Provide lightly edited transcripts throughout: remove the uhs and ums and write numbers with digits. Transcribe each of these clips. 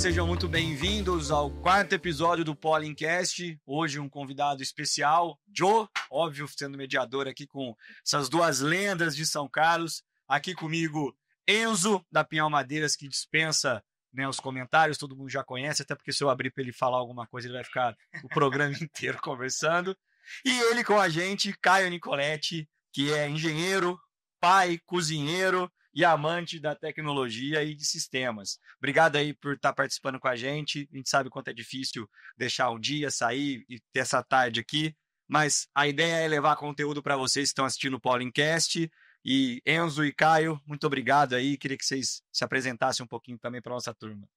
sejam muito bem-vindos ao 4º episódio do Pollencast. Hoje um convidado especial, Joe, óbvio, sendo mediador aqui com essas duas lendas de São Carlos. Aqui comigo, Enzo, da Pinhal Madeiras, que dispensa, né, os comentários, todo mundo já conhece, até porque se eu abrir para ele falar alguma coisa, ele vai ficar o programa inteiro conversando. E ele com a gente, Caio Nicoletti, que é engenheiro, pai, cozinheiro e amante da tecnologia e de sistemas. Obrigado aí por estar participando com a gente. A gente sabe quanto é difícil deixar um dia, sair e ter essa tarde aqui, mas a ideia é levar conteúdo para vocês que estão assistindo o Pollencast. E Enzo e Caio, muito obrigado aí. Queria que vocês se apresentassem um pouquinho também para nossa turma.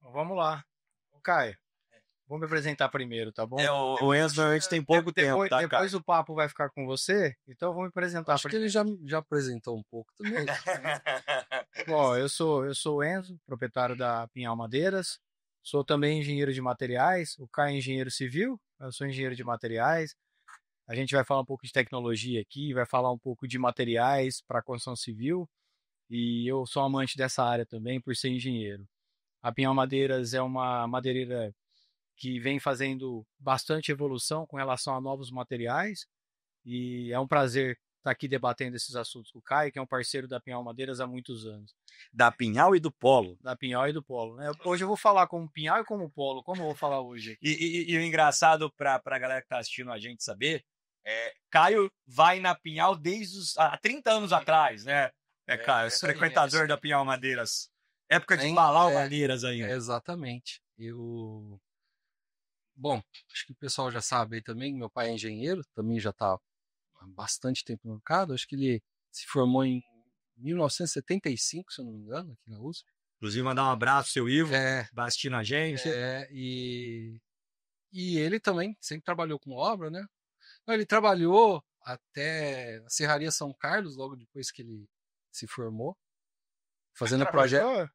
Vamos lá. Caio, vou me apresentar primeiro, tá bom? O Enzo normalmente tem pouco tempo, tá, depois Caio? o papo vai ficar com você, então eu vou me apresentar. Acho que ele já apresentou um pouco também. Bom, eu sou o Enzo, proprietário da Pinhal Madeiras. Sou também engenheiro de materiais. O Caio é engenheiro civil, eu sou engenheiro de materiais. A gente vai falar um pouco de tecnologia aqui, vai falar um pouco de materiais para construção civil. E eu sou amante dessa área também, por ser engenheiro. A Pinhal Madeiras é uma madeireira que vem fazendo bastante evolução com relação a novos materiais. E é um prazer estar aqui debatendo esses assuntos com o Caio, que é um parceiro da Pinhal Madeiras há muitos anos. Da Pinhal e do Polo. Da Pinhal e do Polo, né? Hoje eu vou falar como Pinhal e como Polo, como eu vou falar hoje. E o engraçado para a galera que está assistindo a gente saber, Caio vai na Pinhal desde há 30 anos atrás, né? Caio, frequentador da Pinhal Madeiras. Época de Balau Madeiras ainda. Exatamente. Bom, acho que o pessoal já sabe aí também, meu pai é engenheiro, também já está há bastante tempo no mercado. Acho que ele se formou em 1975, se eu não me engano, aqui na USP. Inclusive, mandar um abraço, seu Ivo, assistindo a gente. E ele também sempre trabalhou com obra, né? Ele trabalhou até a Serraria São Carlos, logo depois que ele se formou, fazendo projeto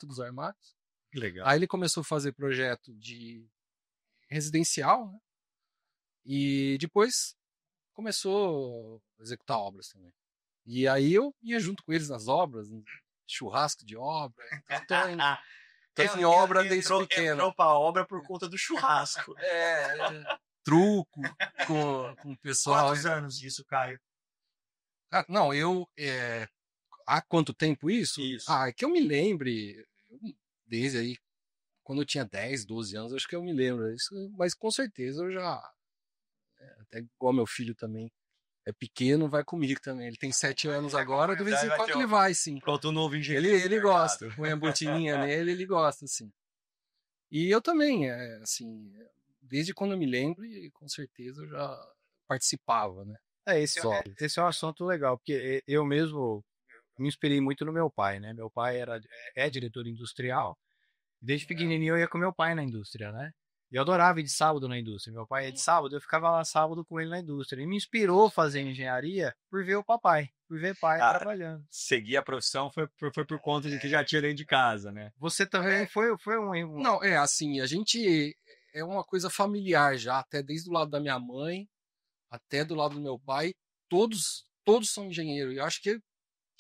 dos armários. Legal. Aí ele começou a fazer projeto de residencial, né? E depois começou a executar obras também. E aí eu ia junto com eles nas obras, churrasco de obra. Então em obra desde pequeno. Entrou pra obra por conta do churrasco. Truco com o pessoal. Quantos anos isso, Caio? Não, há quanto tempo isso? Isso. É que eu me lembre, desde aí, quando eu tinha 10, 12 anos, acho que eu me lembro disso, mas com certeza eu já, até igual meu filho também, é pequeno, vai comigo também. Ele tem 7 anos agora, de vez em quando ele vai, sim. Pronto, um novo engenheiro. Ele gosta, põe a botininha nele, ele gosta, sim. E eu também, assim, desde quando eu me lembro, e com certeza eu já participava, né? Esse é um assunto legal, porque eu mesmo me inspirei muito no meu pai, né? Meu pai é diretor industrial. Desde pequenininho eu ia com meu pai na indústria, né? E eu adorava ir de sábado na indústria. Meu pai é de sábado, eu ficava lá sábado com ele na indústria. E me inspirou a fazer engenharia por ver o papai, por ver pai trabalhando. Seguir a profissão foi por conta de que já tinha dentro de casa, né? Você também foi um... Não, assim, a gente é uma coisa familiar já, até desde o lado da minha mãe, até do lado do meu pai, todos são engenheiros. Eu acho que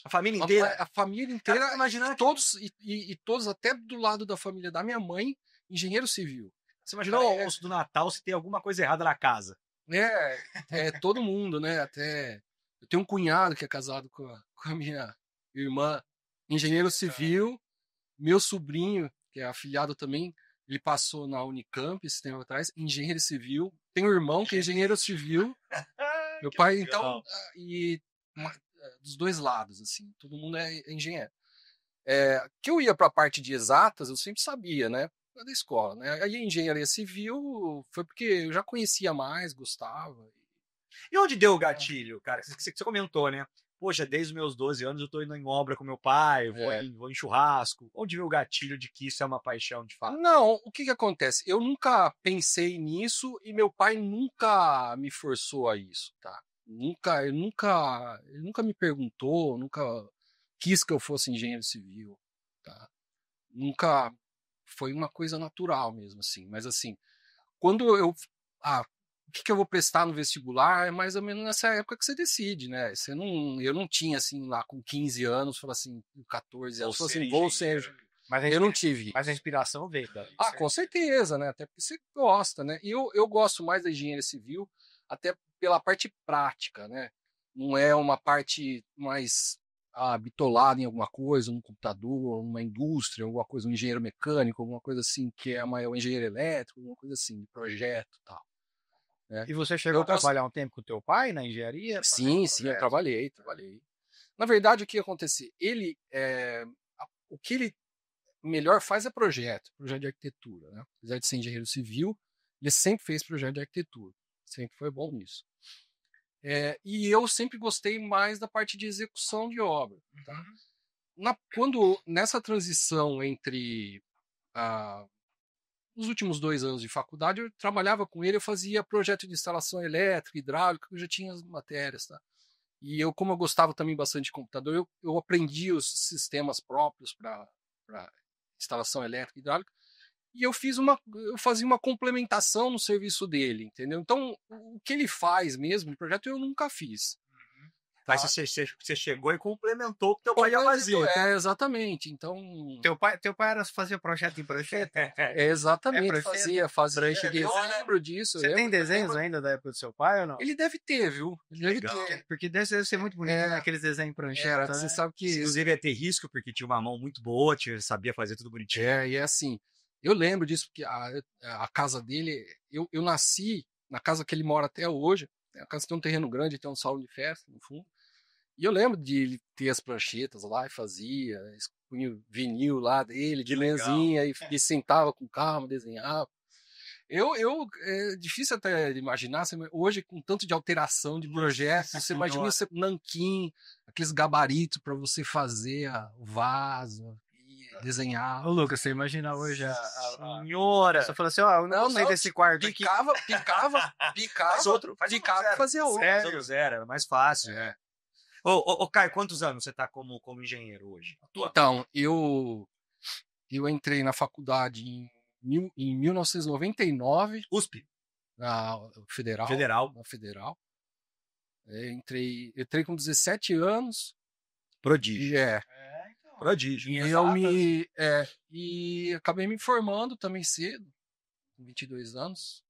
a família inteira. A família inteira, imaginando todos e todos, até do lado da família da minha mãe, engenheiro civil. Você imaginou o almoço do Natal se tem alguma coisa errada na casa? Todo mundo, né? Até eu tenho um cunhado que é casado com a minha irmã, engenheiro civil. Meu sobrinho, que é afilhado também, ele passou na Unicamp esse tempo atrás, engenheiro civil. Tem um irmão que é engenheiro civil. Meu pai, então, dos dois lados, assim, todo mundo é engenheiro. Que eu ia para a parte de exatas, eu sempre sabia, né? Da escola, né? Aí a engenharia civil foi porque eu já conhecia mais, gostava. E onde deu o gatilho, cara? Você comentou, né? Poxa, desde os meus 12 anos eu tô indo em obra com meu pai, vou em churrasco. Onde veio o gatilho de que isso é uma paixão, de fato? Não, o que acontece? Eu nunca pensei nisso e meu pai nunca me forçou a isso, tá? Ele nunca me perguntou, nunca quis que eu fosse engenheiro civil, tá? Nunca foi uma coisa natural mesmo, assim. Mas assim, quando eu o que eu vou prestar no vestibular, é mais ou menos nessa época que você decide, né? Eu não tinha, assim, lá com 15 anos, falar assim, com 14 anos, falar assim, vou ser... Eu não tive. Mas a inspiração veio. Com certeza, né? Até porque você gosta, né? E eu gosto mais da engenharia civil, até pela parte prática, né? Não é uma parte mais bitolada em alguma coisa, um computador, uma indústria, alguma coisa, um engenheiro mecânico, alguma coisa assim, que é um engenheiro elétrico, alguma coisa assim, de projeto e tal. Né? E você chegou a trabalhar um tempo com o teu pai na engenharia? Sim, eu trabalhei. Na verdade, o que aconteceu? O que ele melhor faz é projeto de arquitetura, né? Apesar de ser engenheiro civil, ele sempre fez projeto de arquitetura, sempre foi bom nisso. E eu sempre gostei mais da parte de execução de obra. Tá? Nessa transição entre os últimos 2 anos de faculdade, eu trabalhava com ele, eu fazia projeto de instalação elétrica, hidráulica, eu já tinha as matérias. Tá? E como eu gostava também bastante de computador, eu aprendi os sistemas próprios para instalação elétrica e hidráulica, e eu fazia uma complementação no serviço dele, entendeu? Então, o que ele faz mesmo, o projeto, eu nunca fiz. Tá? Aí você chegou e complementou o que teu pai ia fazer. Exatamente. Então... Teu pai fazia projeto em projeto? Exatamente, fazia. Eu lembro disso. Você tem desenhos ainda da época do seu pai ou não? Ele deve ter, viu? Ele deve ter. Porque deve ser muito bonito, né? Aqueles desenhos em prancheta. Você sabe que... Inclusive ia ter risco, porque tinha uma mão muito boa, sabia fazer tudo bonitinho. E é assim, eu lembro disso, porque a casa dele, eu nasci na casa que ele mora até hoje. A casa tem um terreno grande, tem um salão de festa no fundo. E eu lembro de ele ter as pranchetas lá e fazia, punha o vinil lá dele, de lenzinha, e sentava com calma, desenhava. É difícil até imaginar, hoje com tanto de alteração de projetos, você imagina você nanquim, aqueles gabaritos para você fazer o vaso, desenhar. Ô, Lucas, você imagina hoje senhora. Você falou assim, eu não sei desse quarto aqui. Picava, fazia outro. Sério, zero, é mais fácil. Ô, Caio, quantos anos você está como engenheiro hoje? Então, eu entrei na faculdade em 1999. USP? Na Federal. Na Federal. Entrei com 17 anos. Prodígio. Então. Prodígio. E acabei me formando também cedo, com 22 anos.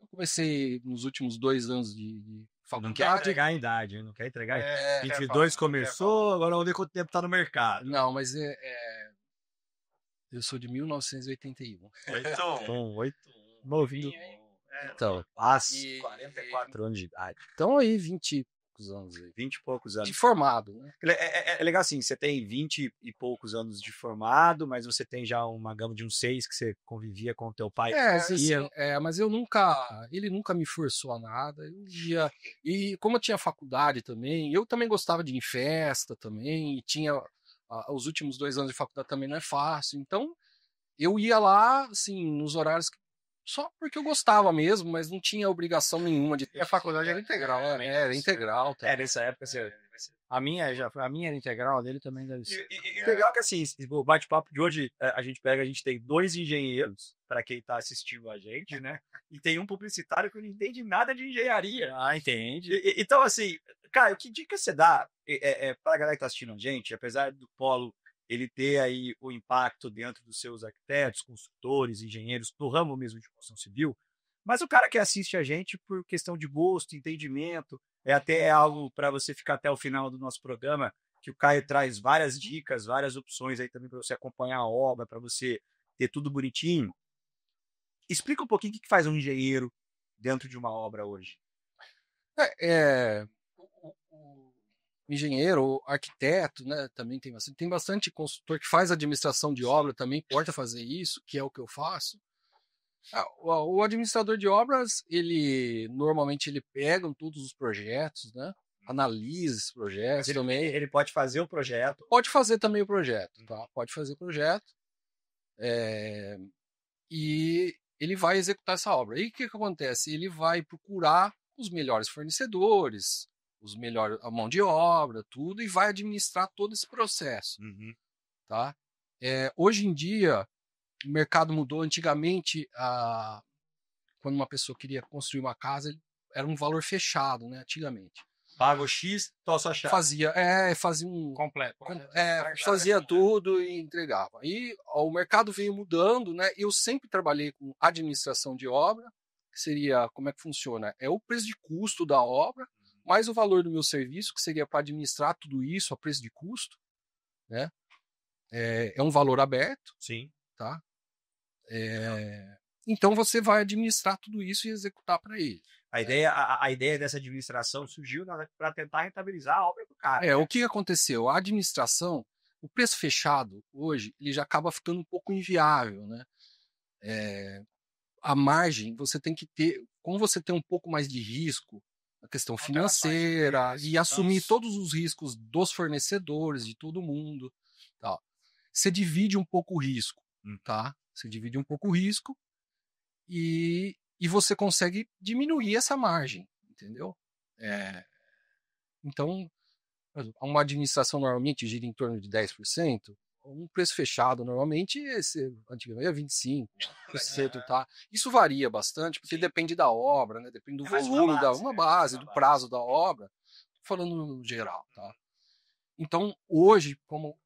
Eu comecei nos últimos 2 anos de faculdade. Não quer entregar a idade, não quer entregar. 22 começou, agora vamos ver quanto tempo tá no mercado. Não, mas eu sou de 1981. 8. Novinho. Então, 44 anos de idade. Então aí, 20 e poucos anos. 20 e poucos anos. De formado, né? É legal assim, você tem 20 e poucos anos de formado, mas você tem já uma gama de uns 6 que você convivia com o teu pai. Mas ele nunca me forçou a nada. E como eu tinha faculdade também, eu também gostava de ir em festa também, e tinha os últimos 2 anos de faculdade também não é fácil. Então, eu ia lá, assim, nos horários só porque eu gostava mesmo, mas não tinha obrigação nenhuma de ter. A faculdade era integral, né? Era integral. Tá? Nessa época você... A minha era integral, a dele também deve ser. E legal que assim, o bate-papo de hoje, a gente tem 2 engenheiros, para quem tá assistindo a gente, né? E tem um publicitário que não entende nada de engenharia. Entende. Então, assim, Caio, que dica você dá pra galera que tá assistindo a gente, apesar do Polo ele ter aí o impacto dentro dos seus arquitetos, construtores, engenheiros, do ramo mesmo de construção civil, mas o cara que assiste a gente por questão de gosto, entendimento, até algo para você ficar até o final do nosso programa, que o Caio traz várias dicas, várias opções aí também para você acompanhar a obra, para você ter tudo bonitinho. Explica um pouquinho o que faz um engenheiro dentro de uma obra hoje. O engenheiro, o arquiteto, né, também tem bastante consultor que faz administração de obra, também pode fazer isso, que é o que eu faço. O administrador de obras, normalmente ele pega todos os projetos, né, analisa esses projetos também. Ele pode fazer o projeto. Pode fazer também o projeto, tá? Pode fazer o projeto. E ele vai executar essa obra. E o que acontece? Ele vai procurar os melhores fornecedores, a mão de obra, tudo, e vai administrar todo esse processo. Tá? Hoje em dia, o mercado mudou. Antigamente, quando uma pessoa queria construir uma casa, era um valor fechado, né, antigamente. Paga o X, tô só chave. Fazia um Completo. fazia tudo e entregava. E o mercado veio mudando, né? Eu sempre trabalhei com administração de obra, que seria, como é que funciona? É o preço de custo da obra, mais o valor do meu serviço, que seria para administrar tudo isso a preço de custo, né? É um valor aberto, Sim. tá? Então você vai administrar tudo isso e executar para ele. A ideia dessa administração surgiu para tentar rentabilizar a obra do cara. O que aconteceu? A administração, o preço fechado hoje, ele já acaba ficando um pouco inviável, né? A margem, você tem que ter, como você tem um pouco mais de risco, a questão financeira, e assumir todos os riscos dos fornecedores, de todo mundo, tá? Você divide um pouco o risco, tá? Você divide um pouco o risco e você consegue diminuir essa margem, entendeu? Então, uma administração normalmente gira em torno de 10%, um preço fechado normalmente antigamente é 25%, tá? Isso varia bastante, porque depende da obra, né? Depende do volume da uma base, do prazo da obra, falando no geral, tá? Então, hoje, como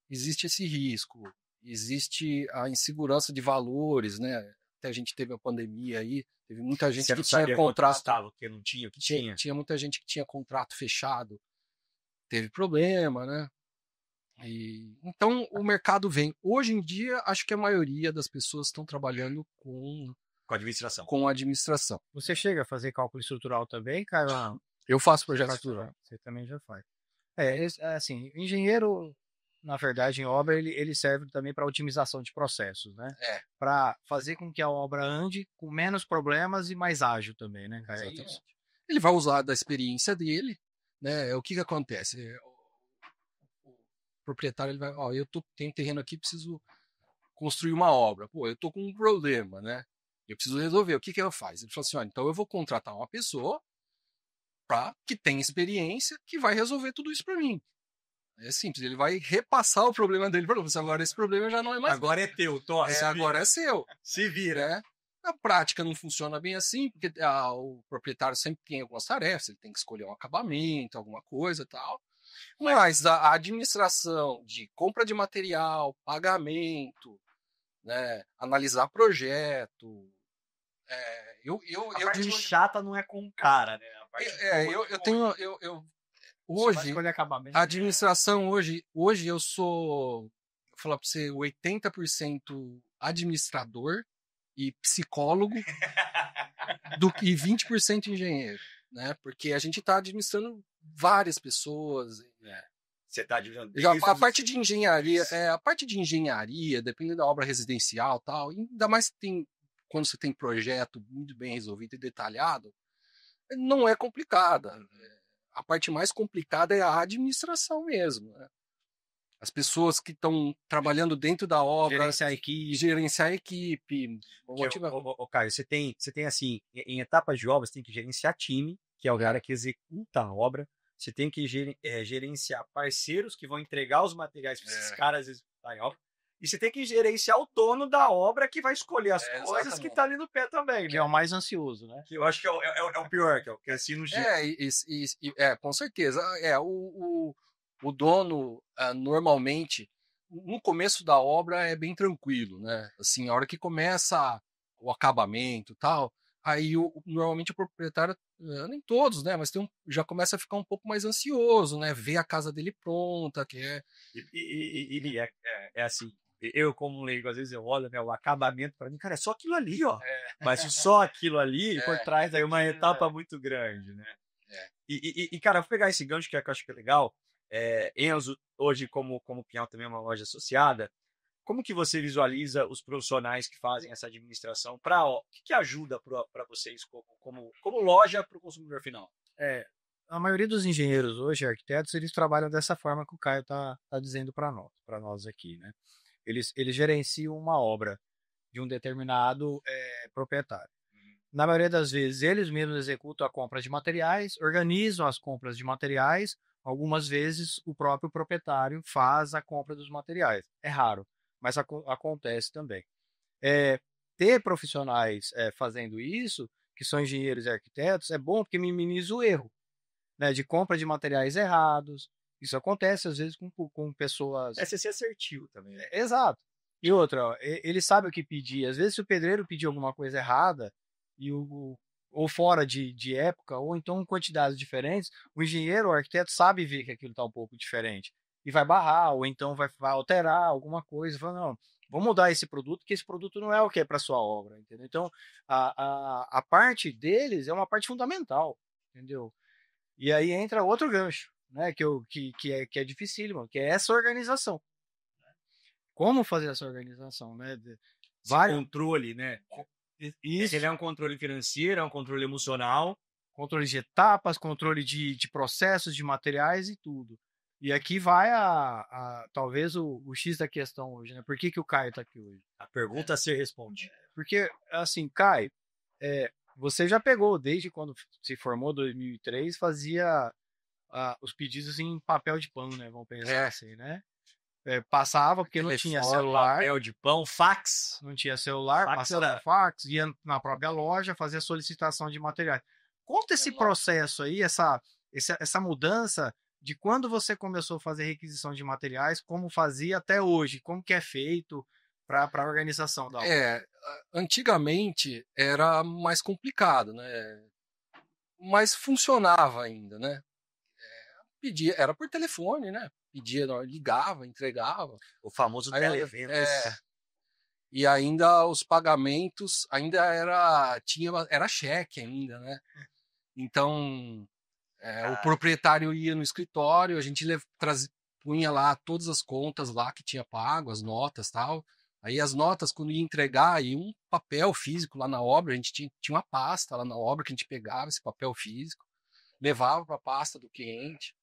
existe esse risco, existe a insegurança de valores, né? Até a gente teve a pandemia aí, teve muita gente que tinha contrato, que não tinha, que tinha muita gente que tinha contrato fechado, teve problema, né? Então o mercado vem. Hoje em dia, acho que a maioria das pessoas estão trabalhando com administração. Você chega a fazer cálculo estrutural também, Caio? Eu faço projeto estrutural. Você também já faz. Assim, engenheiro, na verdade, em obra, ele serve também para otimização de processos, né? Para fazer com que a obra ande com menos problemas e mais ágil também, né, Caio? Exatamente. Ele vai usar da experiência dele, né? O que acontece? O proprietário, ele vai, tenho terreno aqui, preciso construir uma obra. Pô, eu tô com um problema, né? Eu preciso resolver. O que eu faço? Ele falou assim, então eu vou contratar uma pessoa que tem experiência, que vai resolver tudo isso para mim. É simples, ele vai repassar o problema dele para você. Agora esse problema já não é mais. Agora é teu, agora é seu. Se vira. Na prática não funciona bem assim, porque o proprietário sempre tem algumas tarefas, ele tem que escolher um acabamento, alguma coisa e tal. Mas a administração de compra de material, pagamento, né, analisar projeto. A parte chata não é com o cara, né? Hoje, a administração hoje eu sou, vou falar para você, 80% administrador e psicólogo e 20% engenheiro, né? Porque a gente está administrando várias pessoas. Você está administrando. A parte de engenharia, dependendo da obra residencial, tal, ainda mais quando você tem projeto muito bem resolvido e detalhado, não é complicada. A parte mais complicada é a administração mesmo, né? As pessoas que estão trabalhando dentro da obra, gerenciar a equipe. Caio, você tem assim, em etapas de obra, você tem que gerenciar time, que é o cara que executa a obra. Você tem que gerenciar parceiros que vão entregar os materiais para esses caras executarem a obra. E você tem que gerenciar o dono da obra que vai escolher as coisas que tá ali no pé também. Que é o mais ansioso, né? Que eu acho que é o pior, que é o que assim no jeito. Com certeza. O dono, normalmente, no começo da obra é bem tranquilo, né? Assim, a hora que começa o acabamento e tal, aí normalmente o proprietário, nem todos, né? Mas já começa a ficar um pouco mais ansioso, né? Ver a casa dele pronta, que é... É assim, eu como leigo, às vezes eu olho, né, o acabamento para mim, cara, é só aquilo ali, ó. Mas só aquilo ali, por trás aí uma etapa muito grande, né? E cara, vou pegar esse gancho que eu acho que é legal. Enzo, hoje como Pinhal também é uma loja associada, como que você visualiza os profissionais que fazem essa administração? O que ajuda para vocês como loja para o consumidor final? A maioria dos engenheiros hoje, arquitetos, eles trabalham dessa forma que o Caio tá dizendo para nós aqui, né? Eles gerenciam uma obra de um determinado proprietário. Na maioria das vezes, eles mesmos executam a compra de materiais, organizam as compras de materiais. Algumas vezes, o próprio proprietário faz a compra dos materiais. É raro, mas acontece também. ter profissionais fazendo isso, que são engenheiros e arquitetos, é bom porque minimiza o erro, né, de compra de materiais errados. Isso acontece às vezes com pessoas. É você ser assertivo também. Né? Exato. E outra, ó, ele sabe o que pedir. Às vezes, se o pedreiro pedir alguma coisa errada, ou fora de época, ou então em quantidades diferentes, o engenheiro ou arquiteto sabe ver que aquilo está um pouco diferente. E vai barrar, ou então vai alterar alguma coisa. Fala, não, vamos mudar esse produto, porque esse produto não é o que é para sua obra. Entendeu? Então, a parte deles é uma parte fundamental. Entendeu? E aí entra outro gancho, né? Que é dificílimo, que é essa organização. Como fazer essa organização, né? Controle, né? Isso. Ele é um controle financeiro, é um controle emocional. Controle de etapas, controle de processos, de materiais e tudo. E aqui vai talvez o X da questão hoje, né? Por que o Caio está aqui hoje? A pergunta a ser responde. Porque, assim, Caio, você já pegou, desde quando se formou, 2003, fazia os pedidos em papel de pão, né? Vamos pensar assim, né? Passava porque não tinha celular. Papel de pão, fax. Não tinha celular, passava fax, ia na própria loja, fazia solicitação de materiais. Conta esse processo aí, essa mudança de quando você começou a fazer requisição de materiais, como fazia até hoje, como que é feito para a organização da obra. Antigamente era mais complicado, né? Mas funcionava ainda, né? Pedia, era por telefone, né? Pedia, ligava, entregava. O famoso televendas. E ainda os pagamentos ainda era cheque ainda, né? Então o proprietário ia no escritório, a gente punha lá todas as contas lá que tinha pago, as notas, tal. Aí as notas, quando ia entregar, ia um papel físico lá na obra, a gente tinha uma pasta lá na obra que a gente pegava esse papel físico, levava para a pasta do cliente,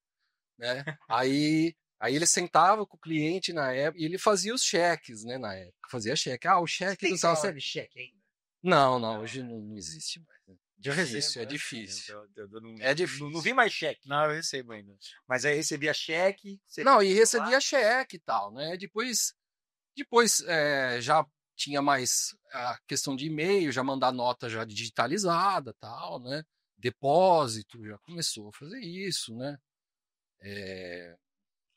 né? Aí ele sentava com o cliente na época e ele fazia os cheques, né? Na época fazia cheque. O cheque do tal. Você cheque ainda? Não, hoje não existe mais. É difícil. É difícil. Não vi mais cheque. Não, eu recebo ainda. Mas aí recebia cheque. E recebia cheque e tal, né? Depois já tinha mais a questão de e-mail, já mandar nota já digitalizada, tal, né? Depósito, já começou a fazer isso, né?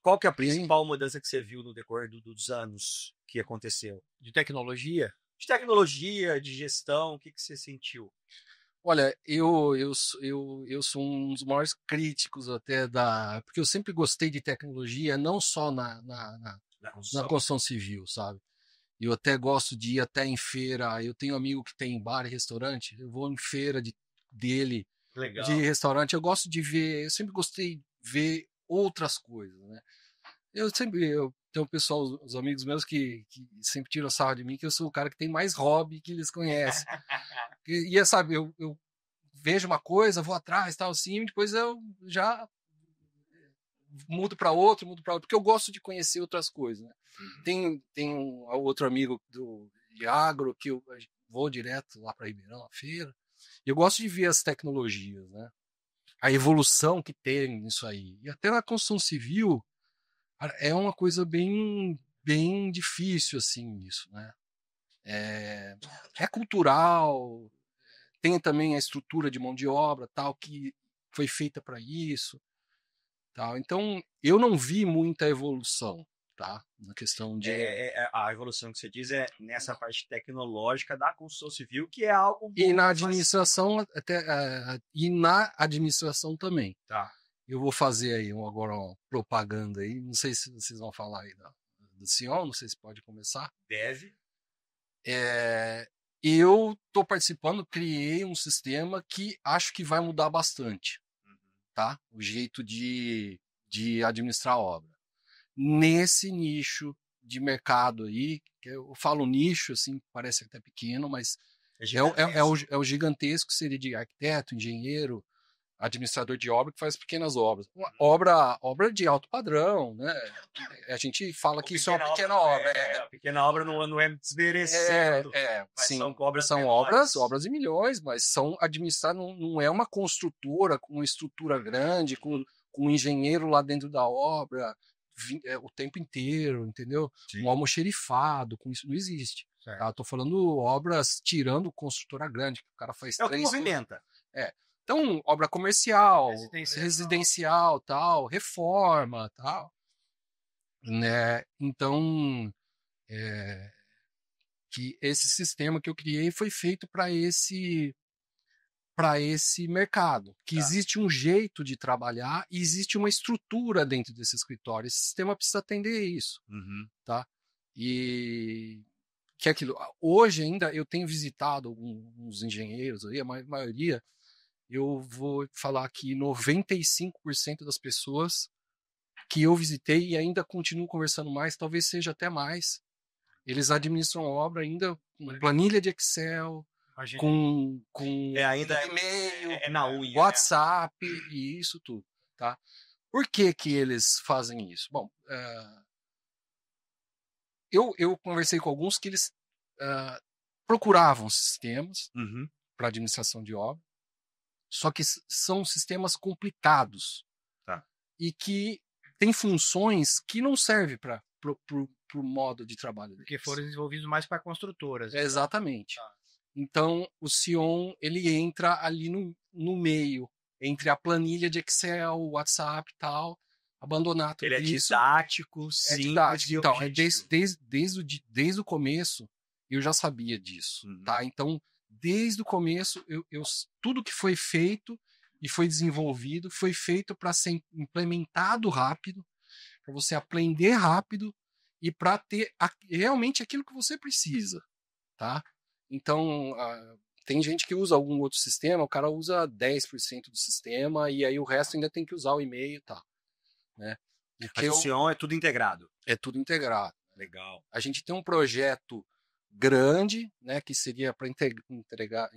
Qual que é a principal mudança que você viu no decorrer dos anos que aconteceu? De tecnologia? De tecnologia, de gestão, o que você sentiu? Olha, eu sou um dos maiores críticos até porque eu sempre gostei de tecnologia, não só na construção civil, sabe? Eu até gosto de ir até em feira. Eu tenho um amigo que tem bar e restaurante. Eu vou em feira dele, Legal. de restaurante. Eu gosto de ver. Eu sempre gostei de ver outras coisas, né? Eu tenho pessoal, os amigos meus que sempre tiram sarro de mim, que eu sou o cara que tem mais hobby que eles conhecem. E sabe, eu vejo uma coisa, vou atrás, tal, assim, depois eu já mudo para outro, porque eu gosto de conhecer outras coisas, né? Tem um outro amigo de agro que eu vou direto lá para Ribeirão, na feira, e eu gosto de ver as tecnologias, né? A evolução que tem nisso aí. E até na construção civil é uma coisa bem, bem difícil, assim, isso, né? É cultural, tem também a estrutura de mão de obra, tal, que foi feita para isso. Tá? Então, eu não vi muita evolução, tá? Na questão de... a evolução que você diz é nessa parte tecnológica da construção civil, que é algo... E na administração, e na administração também. Tá. Eu vou fazer aí agora uma propaganda aí, não sei se vocês vão falar aí do senhor, não sei se pode começar. Deve. Eu estou participando, criei um sistema que acho que vai mudar bastante. Tá? O jeito de administrar a obra. Nesse nicho de mercado aí, que eu falo nicho, assim, parece até pequeno, mas é o gigantesco, seria de arquiteto, engenheiro, administrador de obra que faz pequenas obras. Uma obra de alto padrão, né? A gente fala que isso é uma pequena obra. A pequena obra não é desmerecendo. Sim, são obras de milhões, mas são administrar, não é uma construtora com uma estrutura grande, com um engenheiro lá dentro da obra o tempo inteiro, entendeu? Sim. Um almoxerifado, com isso não existe. Certo. Tá? Tô falando obras tirando construtora grande, que o cara faz É o que 3... movimenta. Então, obra comercial, Residencial. residencial, tal, reforma, tal, né? Então, que esse sistema que eu criei foi feito para esse mercado, que existe um jeito de trabalhar e existe uma estrutura dentro desse escritório. Esse sistema precisa atender isso, tá? E que é aquilo. Hoje ainda eu tenho visitado alguns engenheiros aí, a maioria. Eu vou falar que 95% das pessoas que eu visitei e ainda continuo conversando mais, talvez seja até mais, eles administram obra ainda com planilha de Excel, Imagina. com Ainda e-mail, na unha. WhatsApp e isso tudo, tá? Por que eles fazem isso? Bom, eu conversei com alguns que eles procuravam sistemas para administração de obra, só que são sistemas complicados, Tá. E que têm funções que não servem para o modo de trabalho deles. Porque foram desenvolvidos mais para construtoras. Exatamente. Tá. Então, o Sion, ele entra ali no meio, entre a planilha de Excel, WhatsApp e tal, abandonar tudo Ele é isso. didático, É simples didático. e Então, objetivo. desde o começo, eu já sabia disso, tá? Então, desde o começo, tudo que foi feito e foi desenvolvido, foi feito para ser implementado rápido, para você aprender rápido e para ter realmente aquilo que você precisa, tá? Então, tem gente que usa algum outro sistema, o cara usa 10% do sistema e aí o resto ainda tem que usar o e-mail e tal, né? Mas o Sion é tudo integrado. É tudo integrado. Legal. A gente tem um projeto grande, né, que seria para integrar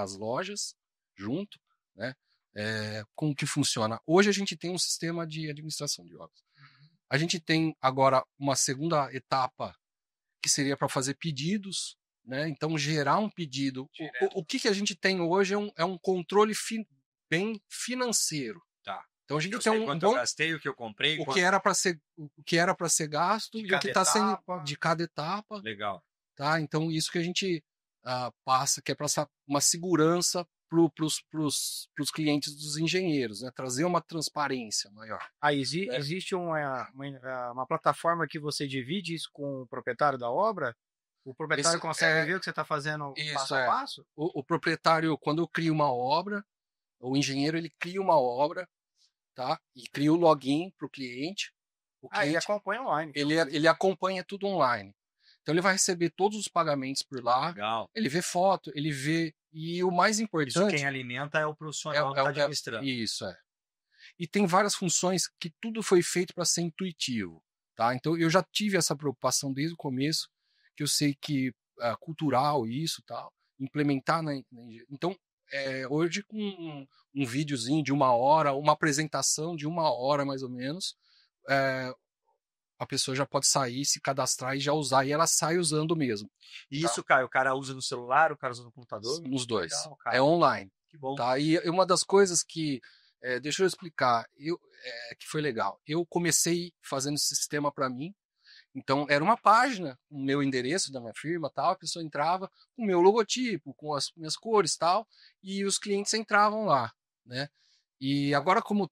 as lojas junto, né? Como que funciona? Hoje a gente tem um sistema de administração de obras. A gente tem agora uma segunda etapa que seria para fazer pedidos, né? Então gerar um pedido. O que a gente tem hoje é um controle bem financeiro. Tá. Então a gente Eu tem sei quanto eu gastei, o que eu comprei. o que era para ser gasto e o que está sendo de cada etapa. Legal. Tá? Então, isso que a gente passa, que é para uma segurança para os clientes dos engenheiros, né? Trazer uma transparência maior. Existe uma plataforma que você divide isso com o proprietário da obra? O proprietário consegue ver o que você está fazendo passo a passo? O proprietário, quando eu crio uma obra, o engenheiro ele cria uma obra, tá? E cria o login para o cliente. Ele acompanha online. Ele acompanha tudo online. Então ele vai receber todos os pagamentos por lá. Legal. Ele vê foto, ele vê. E o mais importante. Isso quem alimenta é o profissional que está administrando. Isso, E tem várias funções que tudo foi feito para ser intuitivo. Tá? Então eu já tive essa preocupação desde o começo, que eu sei que cultural isso tal, implementar então hoje com um videozinho de 1 hora, uma apresentação de 1 hora mais ou menos, a pessoa já pode sair, se cadastrar e já usar, e ela sai usando mesmo. E isso, Caio, o cara usa no celular, o cara usa no computador? Nos dois. Legal, é online. Que bom. Tá? E uma das coisas que, deixa eu explicar, que foi legal. Eu comecei fazendo esse sistema para mim, então era uma página, o meu endereço da minha firma, tal, a pessoa entrava com o meu logotipo, com as minhas cores, tal, e os clientes entravam lá, né? E agora como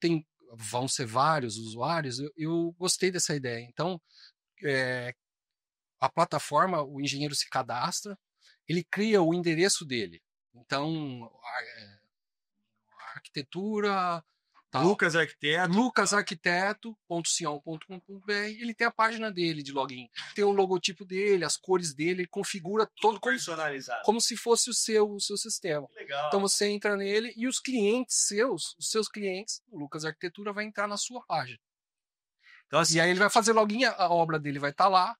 vão ser vários usuários, eu gostei dessa ideia. Então, a plataforma, o engenheiro se cadastra, ele cria o endereço dele. Então, a arquitetura... lucasarquiteto.sion.com.br, ele tem a página dele de login, tem o logotipo dele, as cores dele, ele configura todo personalizado, como se fosse o seu sistema. Legal. Então você entra nele e os seus clientes, o Lucas Arquitetura vai entrar na sua página. Então, assim, e aí ele vai fazer login, a obra dele vai estar lá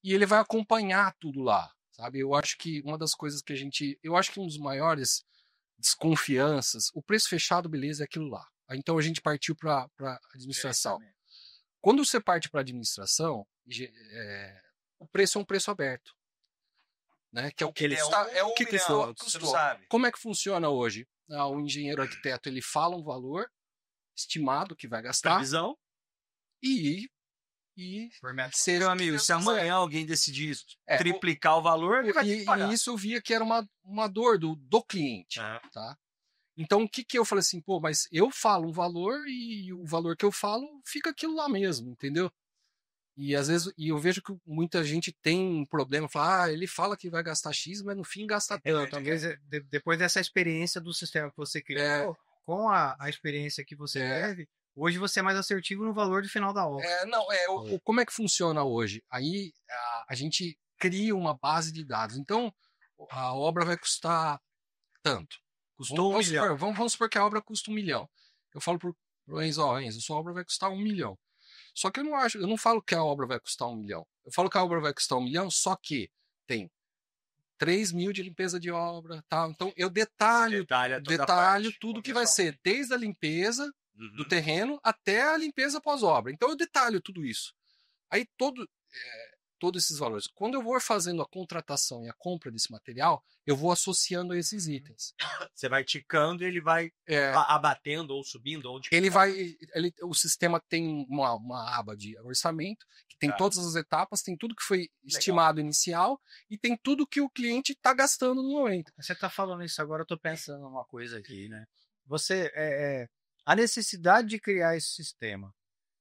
e ele vai acompanhar tudo lá, sabe? Eu acho que uma das coisas que eu acho que um dos maiores desconfianças, o preço fechado, beleza, é aquilo lá. Então a gente partiu para administração. Quando você parte para administração, o preço é um preço aberto, né? Que é o que ele custou. Como é que funciona hoje? O engenheiro arquiteto ele fala um valor estimado que vai gastar. Previsão. E e Por metro. ser Meu amigo, se amanhã alguém decidir triplicar o valor, ele vai ter que pagar. E isso eu via que era uma dor do cliente, tá? Então, o que eu falei assim, pô, mas eu falo um valor e o valor que eu falo fica aquilo lá mesmo, entendeu? E às vezes eu vejo que muita gente tem um problema, fala, ele fala que vai gastar X, mas no fim gasta tanto. Talvez depois dessa experiência do sistema que você criou, com a experiência que você teve, hoje você é mais assertivo no valor do final da obra. Como é que funciona hoje? Aí a gente cria uma base de dados. Então, a obra vai custar tanto. Custou 1 milhão. Vamos supor que a obra custa 1 milhão. Eu falo pro Enzo, Enzo, sua obra vai custar 1 milhão. Só que eu não falo que a obra vai custar 1 milhão. Eu falo que a obra vai custar 1 milhão, só que tem 3 mil de limpeza de obra, tá? Então eu detalho tudo que vai ser, desde a limpeza do terreno até a limpeza pós-obra. Então eu detalho tudo isso. Aí todos esses valores. Quando eu vou fazendo a contratação e a compra desse material, eu vou associando a esses itens. Você vai ticando e ele vai abatendo ou subindo? O sistema tem uma aba de orçamento, que tem todas as etapas, tem tudo que foi estimado inicial e tem tudo que o cliente está gastando no momento. Você está falando isso agora, eu estou pensando numa coisa aqui, né? A necessidade de criar esse sistema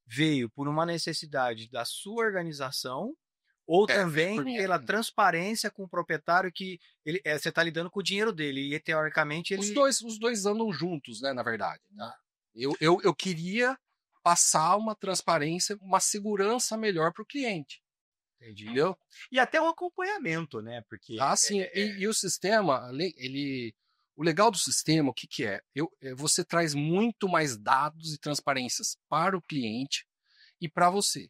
veio por uma necessidade da sua organização ou também pela transparência com o proprietário que você está lidando com o dinheiro dele e teoricamente ele... Os dois andam juntos, né, na verdade. Né? Eu queria passar uma transparência, uma segurança melhor para o cliente. Entendi. Entendeu? E até um acompanhamento, né? Porque sim. E o sistema, o legal do sistema, o que é? Você traz muito mais dados e transparências para o cliente e para você.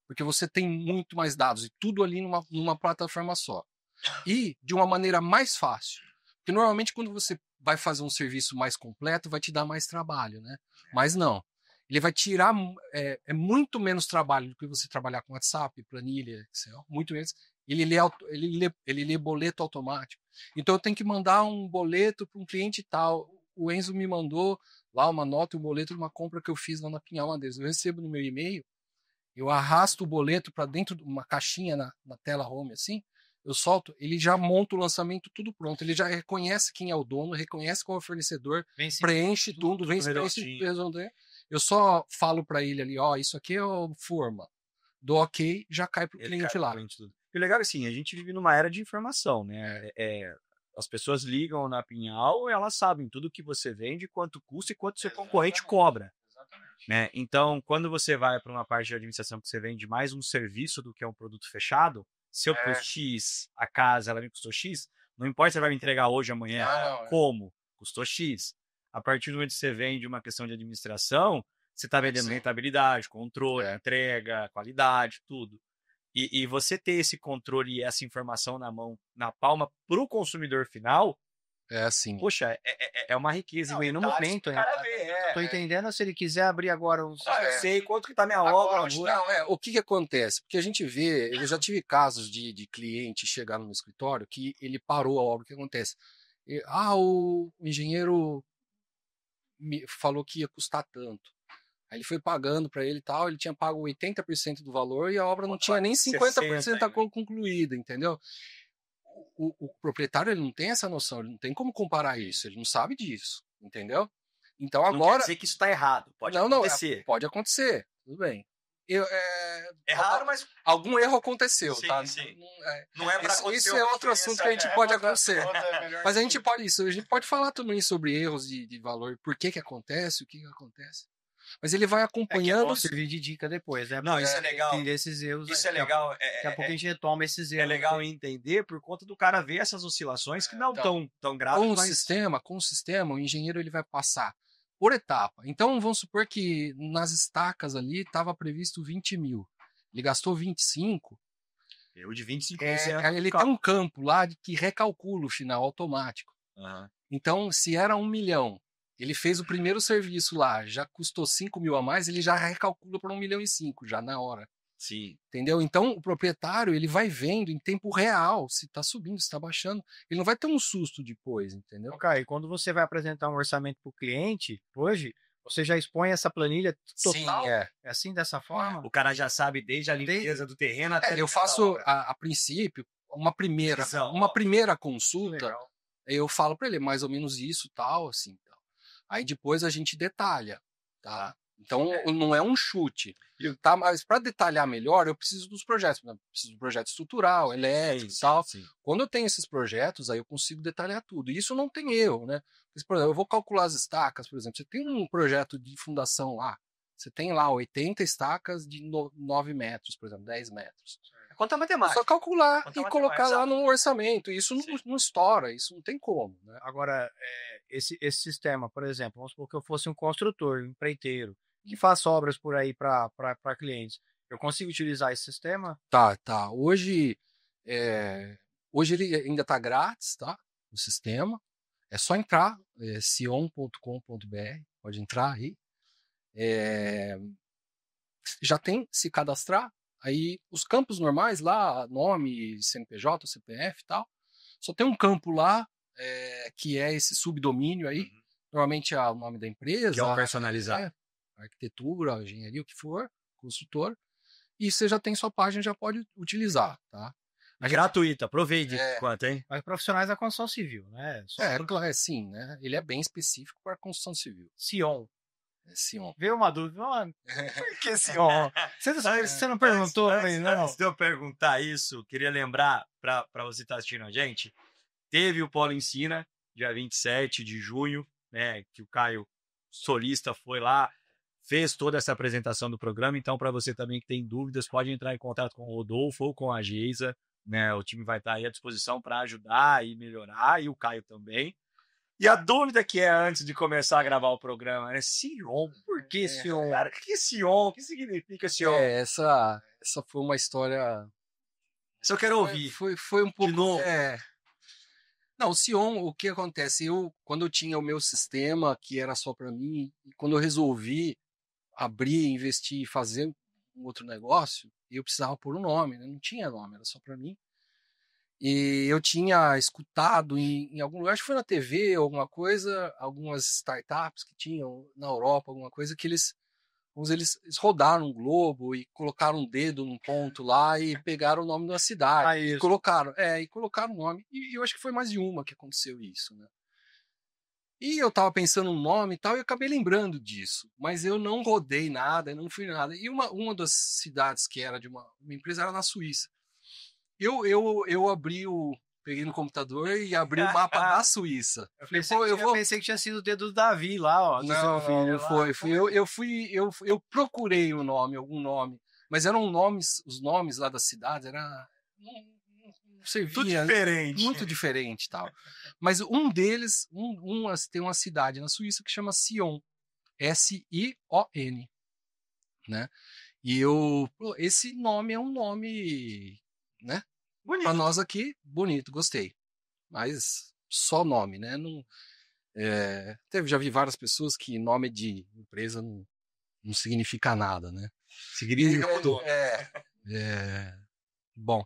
Porque você tem muito mais dados e tudo ali numa plataforma só. E de uma maneira mais fácil. Porque normalmente quando você vai fazer um serviço mais completo, vai te dar mais trabalho, né? Mas não. Ele vai tirar muito menos trabalho do que você trabalhar com WhatsApp, planilha, Excel, muito menos. Ele lê boleto automático. Então eu tenho que mandar um boleto para um cliente tal. O Enzo me mandou lá uma nota e um boleto de uma compra que eu fiz lá na Pinhal Madeiras. Eu recebo no meu e-mail, eu arrasto o boleto para dentro de uma caixinha na tela home assim, eu solto, ele já monta o lançamento tudo pronto, ele já reconhece quem é o dono, reconhece qual é o fornecedor, preenche tudo, eu só falo para ele ali, isso aqui é o forma, do ok, já cai pro cliente lá. E o legal é assim, a gente vive numa era de informação, né? As pessoas ligam na Pinhal e elas sabem tudo que você vende, quanto custa e quanto seu concorrente cobra. Né? Então, quando você vai para uma parte de administração que você vende mais um serviço do que um produto fechado, se eu pus X, a casa ela me custou X, não importa se você vai me entregar hoje, amanhã, como? Custou X. A partir do momento que você vende uma questão de administração, você está vendendo rentabilidade, controle, entrega, qualidade, tudo. E você ter esse controle e essa informação na palma para o consumidor final, assim. Poxa, é uma riqueza. No momento, tô entendendo, se ele quiser abrir agora sei quanto que tá minha obra. O que acontece? Porque a gente vê, eu já tive casos de cliente chegar no escritório que ele parou a obra. O que acontece? O engenheiro me falou que ia custar tanto. Aí ele foi pagando para ele e tal, ele tinha pago 80% do valor e a obra não tinha nem 50% concluída, entendeu? O proprietário ele não tem essa noção, ele não tem como comparar isso, ele não sabe disso, entendeu? Então agora... Não quer dizer que isso está errado, pode acontecer. Pode acontecer, tudo bem. É raro, mas... Algum erro aconteceu, sim, tá? Sim. Não é pra acontecer. Isso é outro assunto que a gente pode acontecer. Mas a gente pode falar também sobre erros de valor, por que acontece, o que acontece. Mas ele vai acompanhando. Servir de dica depois, né? Não, isso é legal. Entender esses erros. Isso é legal. Daqui a pouco a gente retoma esses erros. É legal entender por conta do cara ver essas oscilações que não estão tão graves. Com o sistema, o engenheiro ele vai passar por etapa. Então, vamos supor que nas estacas ali estava previsto 20 mil. Ele gastou 25. Eu de 25%. Ele tem um campo lá que recalcula o final automático. Então, se era 1 milhão, ele fez o primeiro serviço lá, já custou 5 mil a mais, ele já recalcula para 1,5 milhão, já na hora. Sim. Entendeu? Então, o proprietário, ele vai vendo em tempo real se está subindo, se está baixando. Ele não vai ter um susto depois, entendeu? E quando você vai apresentar um orçamento para o cliente, hoje, Você já expõe essa planilha total? Sim, É assim, dessa forma? O cara já sabe desde a limpeza do terreno até... Eu faço, a princípio, uma primeira consulta, Legal. eu falo para ele mais ou menos isso, tal, assim, tal. Aí depois a gente detalha, tá? Então não é um chute, tá? Mas para detalhar melhor, eu preciso dos projetos, né? Preciso do projeto estrutural, elétrico e tal. Sim. Quando eu tenho esses projetos, aí eu consigo detalhar tudo. E isso não tem erro, né? Por exemplo, eu vou calcular as estacas, por exemplo, você tem um projeto de fundação lá, você tem lá 80 estacas de 9 metros, por exemplo, 10 metros. Conta matemática. Só calcular Conta e matemática, colocar lá exato. no orçamento. Isso não estoura, isso não tem como, né? Agora, esse sistema, por exemplo, vamos supor que eu fosse um construtor, um empreiteiro, que faça obras por aí para clientes. Eu consigo utilizar esse sistema? Tá. Hoje ele ainda está grátis, tá? O sistema. É só entrar, sion.com.br, pode entrar aí. Já tem se cadastrar. Aí os campos normais lá, nome, CNPJ, CPF e tal. Só tem um campo lá, que é esse subdomínio aí. Normalmente é o nome da empresa. Que é o personalizado. Arquitetura, engenharia, o que for, consultor. E você já tem sua página, já pode utilizar, tá? Gratuito, aproveite quanto, hein? Mas profissionais da construção civil, né? Claro, sim, né? Ele é bem específico para construção civil. Sion. Sion. Veio uma dúvida. Por que Sion? Você não perguntou, não? Antes de eu perguntar isso, queria lembrar para você estar assistindo a gente, teve o Polo Ensina, dia 27 de junho, né? Que o Caio Solista foi lá, fez toda essa apresentação do programa. Então, para você também que tem dúvidas, pode entrar em contato com o Rodolfo ou com a Geisa, né? O time vai estar aí à disposição para ajudar e melhorar, e o Caio também. E a dúvida que é antes de começar a gravar o programa, né? Sion, por que Sion? Cara, o que é Sion? O que significa Sion? Essa foi uma história... Isso eu quero ouvir. Foi um pouco... De novo. Não, o Sion, o que acontece? Quando eu tinha o meu sistema, que era só para mim, e quando eu resolvi abrir, investir e fazer um outro negócio, eu precisava pôr um nome, né? Não tinha nome, era só para mim. E eu tinha escutado em algum lugar, acho que foi na TV, alguma coisa, algumas startups que tinham na Europa, alguma coisa, que eles rodaram um globo e colocaram um dedo num ponto lá e pegaram o nome da cidade. E colocaram o nome. E eu acho que foi mais de uma que aconteceu isso, né? E eu tava pensando no nome e tal, e acabei lembrando disso. Mas eu não rodei nada, não fui nada. E uma das cidades que era de uma empresa era na Suíça. Eu peguei no computador e abri o mapa da Suíça. Eu pensei que tinha sido o dedo do Davi lá, ó. Não foi. Eu procurei algum nome, mas eram os nomes lá das cidades, não servia. Tudo diferente. Muito diferente, tal. Mas um deles, tem uma cidade na Suíça que chama Sion. S-I-O-N, né? E esse nome é um nome, né? Bonito. Para nós aqui, bonito, gostei. Mas só nome, né? Já vi várias pessoas que nome de empresa não significa nada, né? Significa tudo. Bom,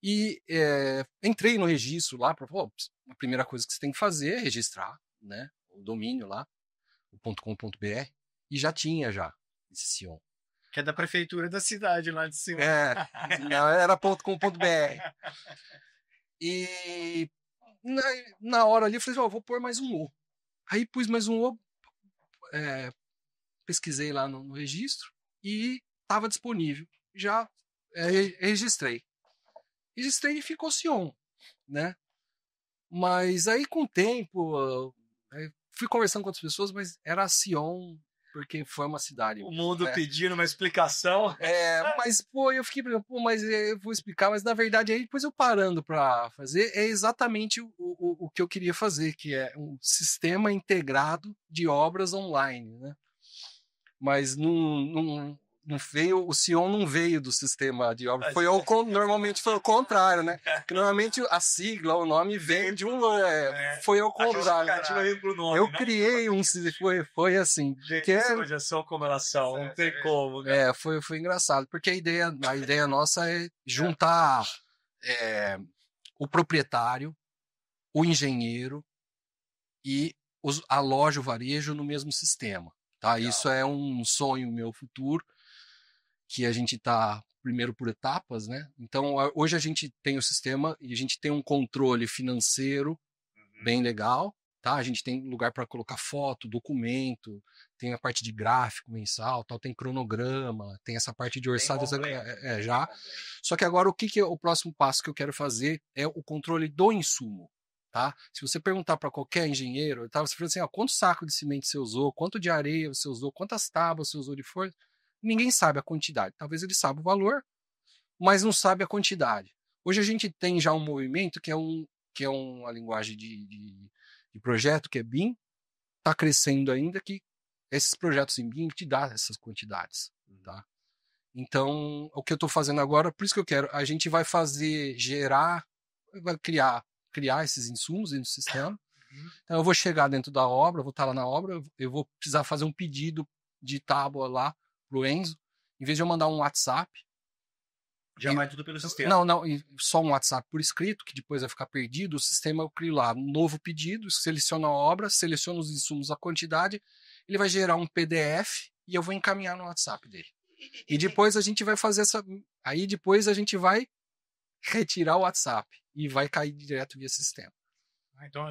e entrei no registro lá, a primeira coisa que você tem que fazer é registrar, né? O domínio lá, o .com.br, e já tinha esse Sion. Que é da prefeitura da cidade lá de cima. Não, era .com.br. E na hora ali eu falei, vou pôr mais um O. Aí pus mais um O, pesquisei lá no registro e estava disponível. Já registrei. Registrei e ficou Sion, né? Mas aí com o tempo, fui conversando com outras pessoas, mas era Sion, porque foi uma cidade. O mundo pedindo uma explicação. Mas, eu fiquei pensando, mas eu vou explicar, mas na verdade aí depois eu parando para fazer, é exatamente o que eu queria fazer, que é um sistema integrado de obras online, né? Mas não veio, o Sion não veio do sistema de obras, normalmente foi o contrário, né? Porque normalmente a sigla, o nome vem de foi ao contrário. Eu criei foi assim. Hoje é só comemoração, não tem como. Né? Foi engraçado, porque a ideia nossa é juntar o proprietário, o engenheiro e a loja, o varejo no mesmo sistema. Tá? Isso é um sonho meu futuro, que a gente está primeiro por etapas, né? Então, hoje a gente tem o sistema e a gente tem um controle financeiro bem legal, tá? A gente tem lugar para colocar foto, documento, tem a parte de gráfico mensal, tal, tem cronograma, tem essa parte de orçado já. Só que agora o que é o próximo passo que eu quero fazer é o controle do insumo, tá? Se você perguntar para qualquer engenheiro, tá? Você fala assim, ó, quanto saco de cimento você usou, quanto de areia você usou, quantas tábuas você usou de força, ninguém sabe a quantidade. Talvez ele saiba o valor, mas não sabe a quantidade. Hoje a gente tem já um movimento que é uma linguagem de projeto, que é BIM, está crescendo ainda, que esses projetos em BIM te dão essas quantidades. Tá? Então, o que eu estou fazendo agora, por isso que eu quero, a gente vai vai criar esses insumos dentro do sistema. Então, eu vou chegar dentro da obra, vou estar lá na obra, eu vou precisar fazer um pedido de tábua lá pro Enzo, em vez de eu mandar um WhatsApp. Já vai tudo pelo sistema. Não, só um WhatsApp por escrito, que depois vai ficar perdido. O sistema eu crio lá um novo pedido, seleciono a obra, seleciono os insumos, a quantidade, ele vai gerar um PDF e eu vou encaminhar no WhatsApp dele. E depois a gente vai fazer aí depois a gente vai retirar o WhatsApp e vai cair direto via sistema.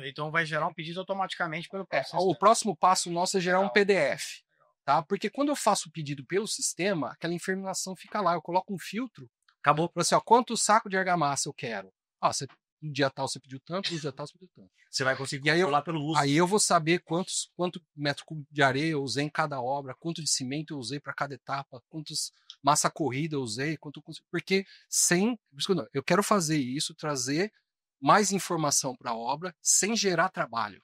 Então vai gerar um pedido automaticamente pelo processo. O próximo passo nosso é gerar um PDF. Tá? Porque quando eu faço o pedido pelo sistema, aquela informação fica lá. Eu coloco um filtro. Acabou. Assim, ó, quanto saco de argamassa eu quero? No dia tal você pediu tanto, no dia tal você pediu tanto. Você vai conseguir controlar pelo uso. Aí eu vou saber quanto metro cúbico de areia eu usei em cada obra, quanto de cimento eu usei para cada etapa, quantos massa corrida eu usei, porque eu quero fazer isso, trazer mais informação para a obra sem gerar trabalho.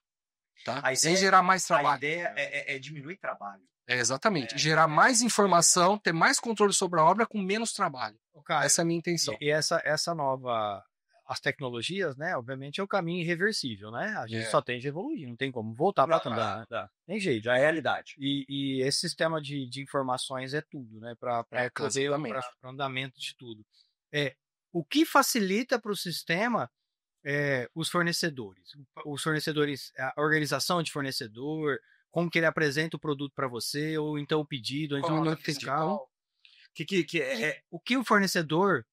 Tá? Sem gerar mais trabalho. A ideia é diminuir trabalho. Exatamente. Gerar mais informação, ter mais controle sobre a obra com menos trabalho. Cara, essa é a minha intenção. E essa nova... As tecnologias, né? Obviamente é o caminho irreversível, né? A gente só tem de evoluir, não tem como voltar para trás. Tem jeito, já é realidade. E esse sistema de informações é tudo, né? Para o andamento de tudo. O que facilita para o sistema os fornecedores. Os fornecedores, a organização de fornecedor, como que ele apresenta o produto para você, ou então o pedido, ou então o fiscal. O que o fornecedor,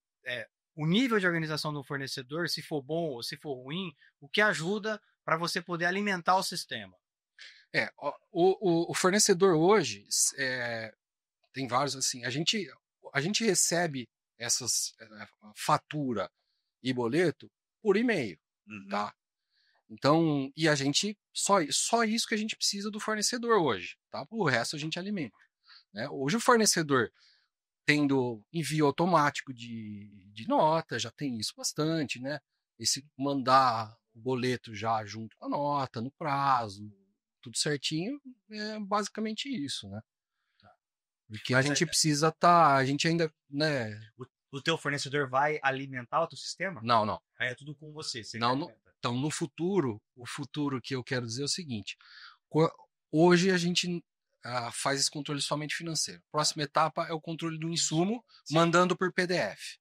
o nível de organização do fornecedor, se for bom ou se for ruim, o que ajuda para você poder alimentar o sistema. O fornecedor hoje tem vários assim. A gente recebe essas fatura e boleto por e-mail, tá? Então, e a gente só isso que a gente precisa do fornecedor hoje, tá? O resto a gente alimenta, né? Hoje o fornecedor tendo envio automático de nota, já tem isso bastante, né? Esse mandar o boleto já junto com a nota, no prazo, tudo certinho, é basicamente isso, né? Porque a gente precisa a gente ainda, né? O teu fornecedor vai alimentar o teu sistema? Não. Aí é tudo com você. Então, no futuro, o futuro que eu quero dizer é o seguinte: hoje a gente faz esse controle somente financeiro. Próxima etapa é o controle do insumo, mandando por PDF.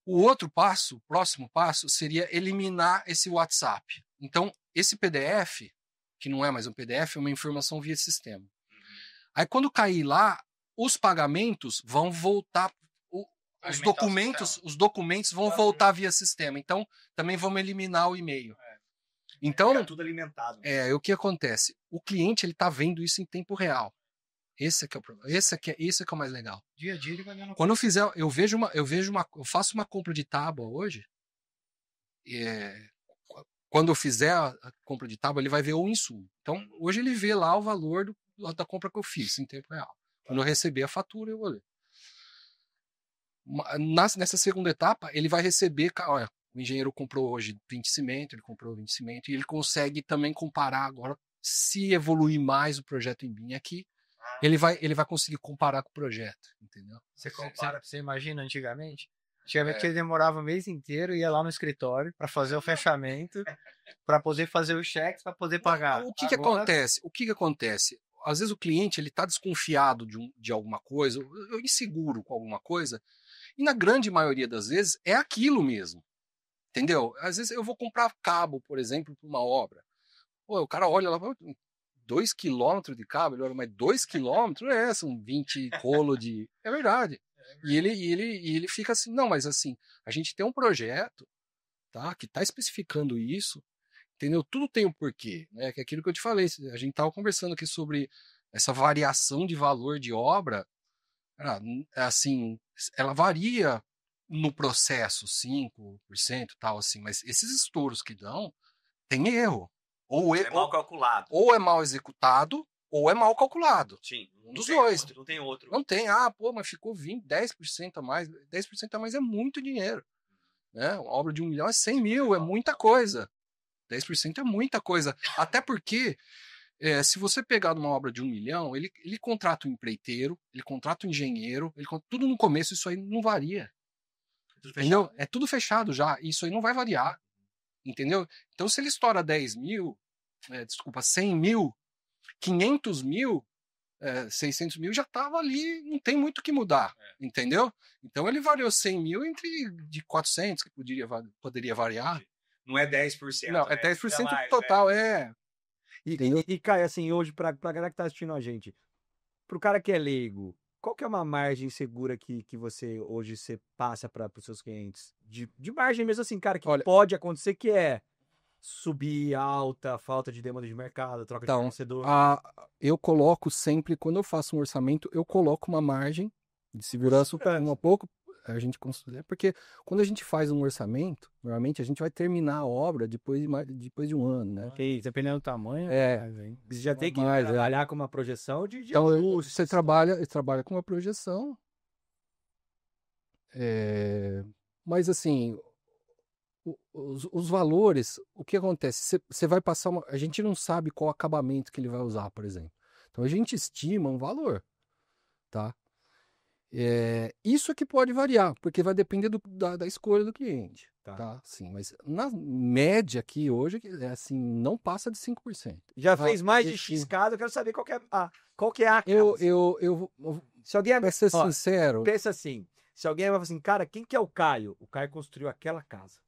O próximo passo seria eliminar esse WhatsApp. Então, esse PDF, que não é mais um PDF, é uma informação via sistema. Aí, quando cair lá, os pagamentos vão voltar. Os documentos vão voltar via sistema. Então, também vamos eliminar o e-mail. Então, tudo alimentado. O que acontece? O cliente ele está vendo isso em tempo real. Esse é o problema. Esse é o mais legal. Dia a dia ele vai vendo. Quando eu faço uma compra de tábua hoje. Quando eu fizer a compra de tábua, ele vai ver o insumo. Então, hoje ele vê lá o valor da compra que eu fiz em tempo real. Quando eu receber a fatura, eu vou ler. Nessa segunda etapa, ele vai receber, olha, o engenheiro comprou hoje 20 cimento, ele comprou 20 cimento, e ele consegue também comparar agora, se evoluir mais o projeto em BIM aqui, ele vai conseguir comparar com o projeto, entendeu? Você imagina antigamente? Antigamente ele demorava o mês inteiro, ia lá no escritório para fazer o fechamento, para poder fazer os cheques, para poder pagar. O que acontece? Às vezes o cliente ele está desconfiado de alguma coisa, ou inseguro com alguma coisa, e na grande maioria das vezes é aquilo mesmo. Entendeu? Às vezes eu vou comprar cabo, por exemplo, para uma obra. O cara olha lá, 2 quilômetros de cabo, ele olha, mas 2 quilômetros são 20 rolo de... É verdade. E ele fica assim, não, mas assim, a gente tem um projeto, tá, que tá especificando isso, entendeu? Tudo tem um porquê, né? Que é aquilo que eu te falei, a gente tava conversando aqui sobre essa variação de valor de obra, assim, ela varia no processo, 5%, tal, assim, mas esses estouros que dão, tem erro. Ou É mal calculado. ou é mal executado, ou é mal calculado. Sim. Um dos dois. Outro, não tem outro. Não tem, pô, mas ficou 20, 10% a mais. 10% a mais é muito dinheiro. Né? Uma obra de 1 milhão é 100 mil, é muita coisa. 10% é muita coisa. Até porque, se você pegar numa obra de 1 milhão, ele contrata um empreiteiro, ele contrata um engenheiro, tudo no começo, isso aí não varia. Entendeu? É tudo fechado já, isso aí não vai variar. Entendeu? Então, se ele estoura 10 mil, 100 mil, 500 mil, 600 mil já estava ali, não tem muito o que mudar, entendeu? Então ele variou 100 mil de 400, que poderia variar. Não é 10%. Não, é 10% total, E Caio, assim, hoje, pra galera que tá assistindo a gente, pro cara que é leigo, qual que é uma margem segura que você hoje passa para os seus clientes? De margem mesmo assim, cara, que pode acontecer, que é subir alta, falta de demanda de mercado, troca de fornecedor. Eu coloco sempre, quando eu faço um orçamento, eu coloco uma margem de segurança um pouco, a gente considera, porque quando a gente faz um orçamento, normalmente a gente vai terminar a obra depois de um ano, né? Ok, dependendo do tamanho, você já tem que trabalhar com uma projeção de então, ajuste. você trabalha com uma projeção, mas assim, os valores, o que acontece? Você vai passar a gente não sabe qual acabamento que ele vai usar, por exemplo. Então a gente estima um valor, tá? Isso é que pode variar, porque vai depender da escolha do cliente, tá? Sim, mas na média aqui hoje, assim, não passa de 5%. Já fez mais de X casa, eu quero saber qual que é a casa. Se alguém vai ser sincero... Pensa assim, se alguém vai falar assim, cara, quem que é o Caio? O Caio construiu aquela casa.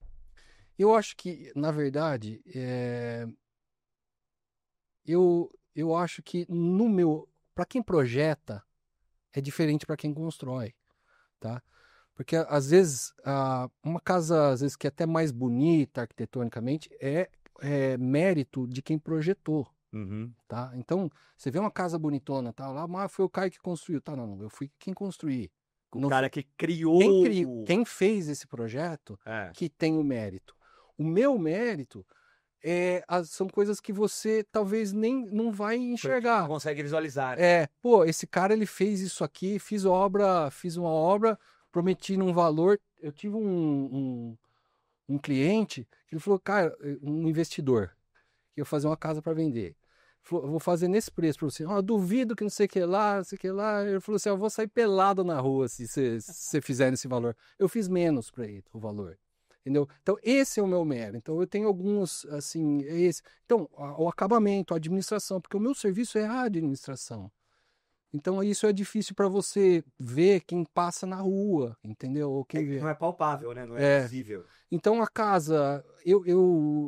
Eu acho que, na verdade, eu acho que para quem projeta, é diferente para quem constrói, tá? Porque às vezes uma casa às vezes que é até mais bonita arquitetonicamente é mérito de quem projetou, tá? Então você vê uma casa bonitona, tá lá, mas foi o Caio que construiu, tá? Não, eu fui quem construí. O cara que criou. Quem fez esse projeto que tem o mérito. O meu mérito são coisas que você talvez nem não vai enxergar. Não consegue visualizar. Pô, esse cara ele fez isso aqui, fiz uma obra, prometi num valor. Eu tive um cliente que ele falou, cara, um investidor, que ia fazer uma casa para vender. Falou, eu vou fazer nesse preço para você. Duvido que não sei o que lá, não sei o que lá. Ele falou assim, eu vou sair pelado na rua se você fizer nesse valor. Eu fiz menos para ele, o valor. Entendeu? Então, esse é o meu mérito. Então, eu tenho alguns, assim, Então, o acabamento, a administração, porque o meu serviço é a administração. Então, isso é difícil para você ver quem passa na rua, entendeu? Ou quem vê. Não é palpável, né? Não é visível. Então, a casa,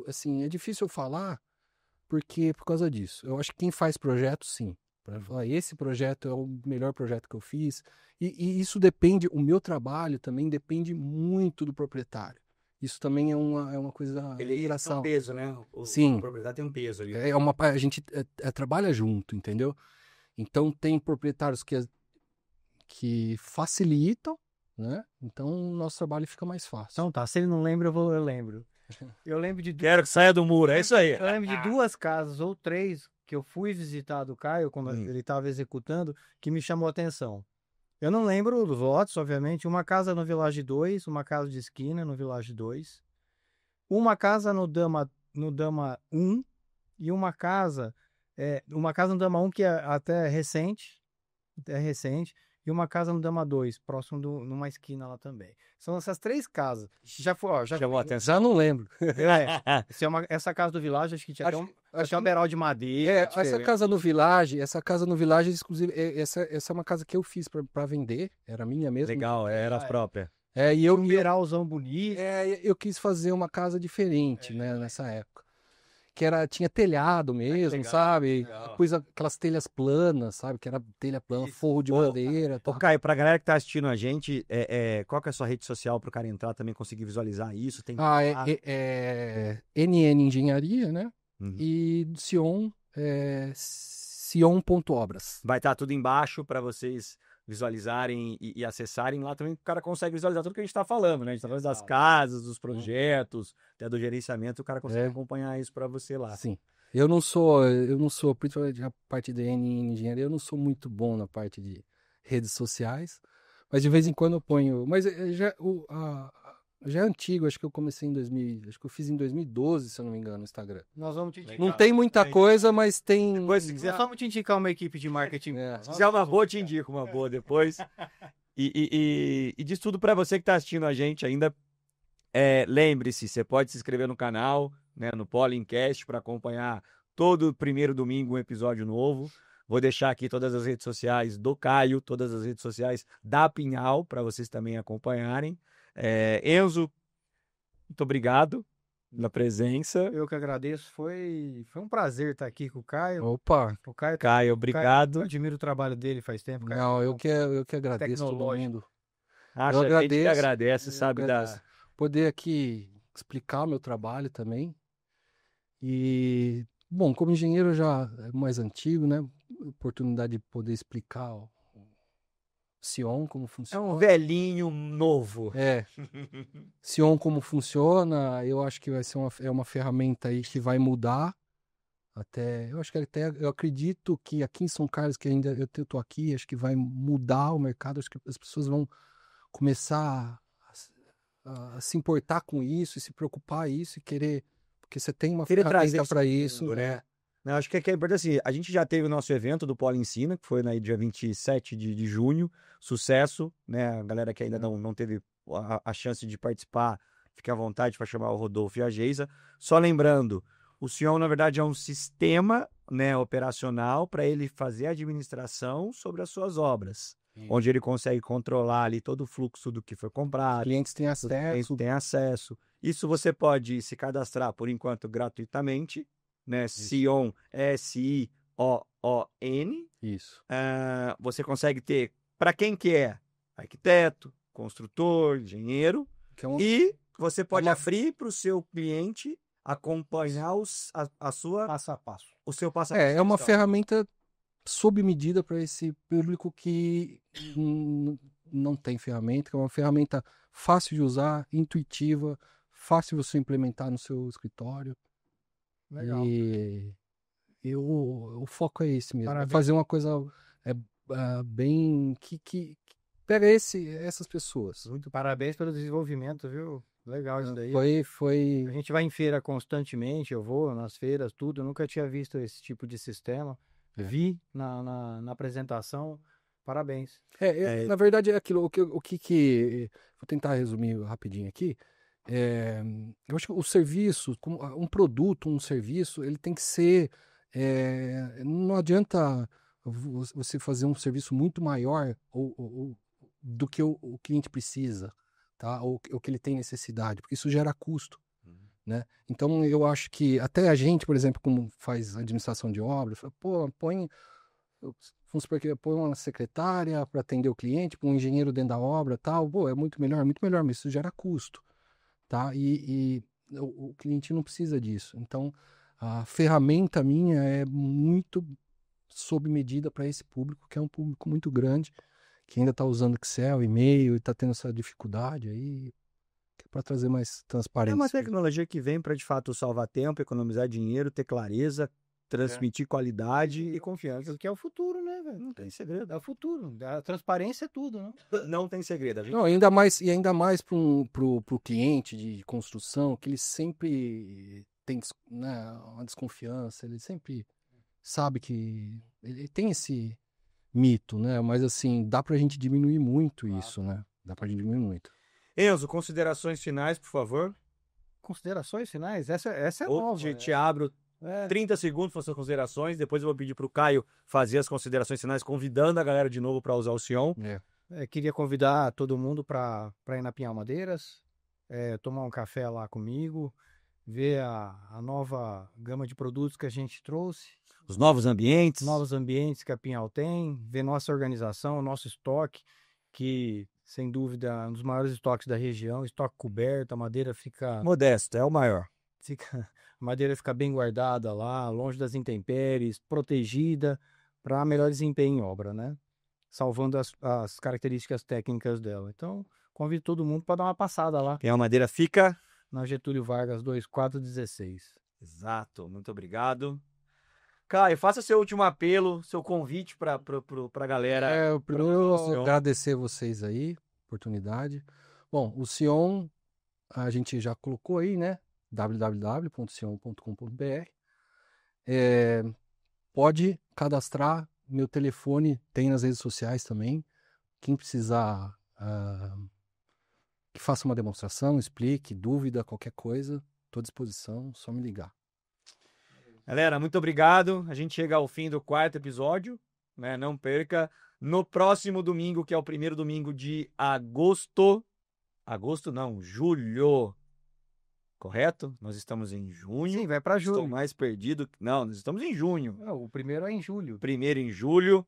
assim, é difícil eu falar, porque por causa disso. Eu acho que quem faz projeto, sim. Para falar, esse projeto é o melhor projeto que eu fiz. E isso depende, o meu trabalho também depende muito do proprietário. Isso também é uma coisa... Ele tem um peso, né? Sim. O proprietário tem um peso ali. A gente trabalha junto, entendeu? Então, tem proprietários que facilitam, né? Então, o nosso trabalho fica mais fácil. Então tá, se ele não lembra, eu lembro. Eu lembro de... Quero que saia do muro, é isso aí. Eu lembro de 2 casas ou 3 que eu fui visitar do Caio, quando ele estava executando, que me chamou a atenção. Eu não lembro dos lotes, obviamente. Uma casa no Village 2, uma casa de esquina no Village 2, uma casa no Dama 1 e uma casa no Dama 1 que é até recente, e uma casa no Dama 2, próximo numa esquina lá também. São essas 3 casas. Já chamou a atenção, eu não lembro. Essa casa do Village, acho que tinha até um beiral de madeira. Essa casa no Village, exclusive, essa é uma casa que eu fiz para vender, era minha mesmo. Legal, era própria. E um beiralzão bonito. Eu quis fazer uma casa diferente, né, nessa época. que tinha telhado mesmo, legal, sabe? legal. Depois aquelas telhas planas, sabe? Que era telha plana, forro de madeira. Ô, Tá. Caio, pra galera que tá assistindo a gente, qual que é a sua rede social pro cara entrar também conseguir visualizar isso? Tem É NN Engenharia, né? Uhum. E do Sion, Sion.obras. Vai estar tudo embaixo para vocês visualizarem e acessarem. Lá também o cara consegue visualizar tudo que a gente está falando, né? A gente está falando das casas, dos projetos, até do gerenciamento, o cara consegue acompanhar isso para você lá. Sim. Eu não sou, principalmente a parte de engenharia, eu não sou muito bom na parte de redes sociais, mas de vez em quando eu ponho. Mas já é antigo, acho que eu comecei acho que eu fiz em 2012, se eu não me engano, no Instagram. Nós vamos te indicar. Não tem muita coisa, mas tem. Depois, se quiser, Nós vamos te indicar uma equipe de marketing. se quiser uma boa, te indico uma boa depois. E diz tudo para você que está assistindo a gente ainda. Lembre-se, você pode se inscrever no canal, né, no Polincast, para acompanhar todo primeiro domingo um episódio novo. Vou deixar aqui todas as redes sociais do Caio, todas as redes sociais da Pinhal, para vocês também acompanharem. Enzo, muito obrigado pela presença. Eu que agradeço. Foi um prazer estar aqui com o Caio. Opa! O Caio, Caio, obrigado. eu admiro o trabalho dele faz tempo. Caio. Não, eu que agradeço todo Tecnológico. mundo. Acho Eu que a gente que agradeço. agradece, sabe, agradeço. Poder aqui explicar meu trabalho também. E, bom, como engenheiro já é mais antigo, né? Oportunidade de poder explicar o Sion, como É funciona. um velhinho novo. Sion, como funciona, eu acho que vai ser uma ferramenta aí que vai mudar. Eu acredito que aqui em São Carlos, que ainda eu tô aqui, acho que vai mudar o mercado, acho que as pessoas vão começar a se importar com isso, e se preocupar com isso, e querer, porque você tem uma ferramenta para isso, né? Não, acho que é importante assim, a gente já teve o nosso evento do Polo Ensina, que foi no dia 27 de junho, sucesso, né? A galera que ainda não teve a chance de participar, fique à vontade para chamar o Rodolfo e a Geisa. Só lembrando, o Sion, na verdade, é um sistema, né, operacional para ele fazer a administração sobre as suas obras. Onde ele consegue controlar ali todo o fluxo do que foi comprado. Os clientes têm Os clientes têm acesso. Isso você pode se cadastrar, por enquanto, gratuitamente, né? Sion, S-I-O-O-N. Isso. Você consegue ter, para quem que é? Arquiteto, construtor, engenheiro. E você pode abrir para o seu cliente acompanhar a sua... Passo a passo. O seu passo a passo. É uma ferramenta sob medida para esse público que não tem ferramenta, que é uma ferramenta fácil de usar, intuitiva, fácil de você implementar no seu escritório. Legal. E o foco é esse mesmo. Parabéns. É fazer uma coisa bem que pega essas pessoas. Muito parabéns pelo desenvolvimento, viu? Legal isso daí. Foi. A gente vai em feira constantemente, eu vou nas feiras, tudo. Eu nunca tinha visto esse tipo de sistema. Vi na apresentação. Parabéns. Na verdade, é aquilo. O que vou tentar resumir rapidinho aqui. Eu acho que o serviço, um produto, um serviço, ele tem que ser. Não adianta você fazer um serviço muito maior do que o cliente precisa, tá? Ou o que ele tem necessidade, porque isso gera custo. Né? Então, eu acho que até a gente, por exemplo, como faz administração de obras, vamos supor que põe uma secretária para atender o cliente, um engenheiro dentro da obra, tal, é muito melhor, mas isso gera custo, tá? E o cliente não precisa disso. Então, a ferramenta minha é muito sob medida para esse público, que é um público muito grande, que ainda está usando Excel, e-mail, e está tendo essa dificuldade aí, para trazer mais transparência. É uma tecnologia que vem para, de fato, salvar tempo, economizar dinheiro, ter clareza, transmitir qualidade e confiança. Que é o futuro, né, velho? Não tem segredo. É o futuro. A transparência é tudo, né? Não tem segredo. Não, ainda mais pro cliente de construção, que ele sempre tem, né, uma desconfiança, ele sempre sabe que ele tem esse mito, né? Mas assim, dá pra gente diminuir muito isso, né? Dá pra gente diminuir muito. Enzo, considerações finais, por favor. Considerações finais? Essa é nova. Te abro 30 segundos para suas considerações, depois eu vou pedir para o Caio fazer as considerações finais, convidando a galera de novo para usar o Sion. Queria convidar todo mundo para ir na Pinhal Madeiras, tomar um café lá comigo, ver a nova gama de produtos que a gente trouxe, Os novos ambientes. novos ambientes que a Pinhal tem, ver nossa organização, nosso estoque, que sem dúvida é um dos maiores estoques da região, estoque coberto, a madeira fica Modesto, é o maior. a madeira fica bem guardada lá, longe das intempéries, protegida para melhor desempenho em obra, né? Salvando as características técnicas dela. Então, convido todo mundo para dar uma passada lá Pinhal Madeira fica. na Getúlio Vargas 2416. Exato, muito obrigado. Caio, faça seu último apelo, seu convite para a galera. Eu primeiro Sion. agradecer vocês aí, oportunidade. Bom, o Sion, a gente já colocou aí, né? www.sion.com.br. Pode cadastrar, meu telefone tem nas redes sociais também. Quem precisar que faça uma demonstração, explique, dúvida, qualquer coisa, estou à disposição, só me ligar. Galera, muito obrigado. A gente chega ao fim do 4º episódio, né? Não perca. No próximo domingo, que é o primeiro domingo de agosto. Agosto não, julho. Correto? Nós estamos em junho. Sim, vai para Estou julho. mais perdido. Não, nós estamos em junho. Não, o primeiro é em julho. Primeiro em julho.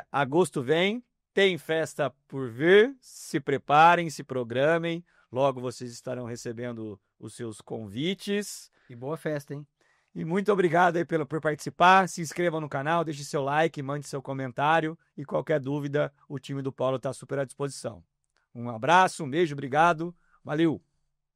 Agosto vem. Tem festa por vir. Se preparem, se programem. Logo vocês estarão recebendo os seus convites. E boa festa, hein? E muito obrigado aí por participar. Se inscreva no canal, deixe seu like, mande seu comentário. E qualquer dúvida, o time do Paulo está super à disposição. Um abraço, um beijo, obrigado. Valeu!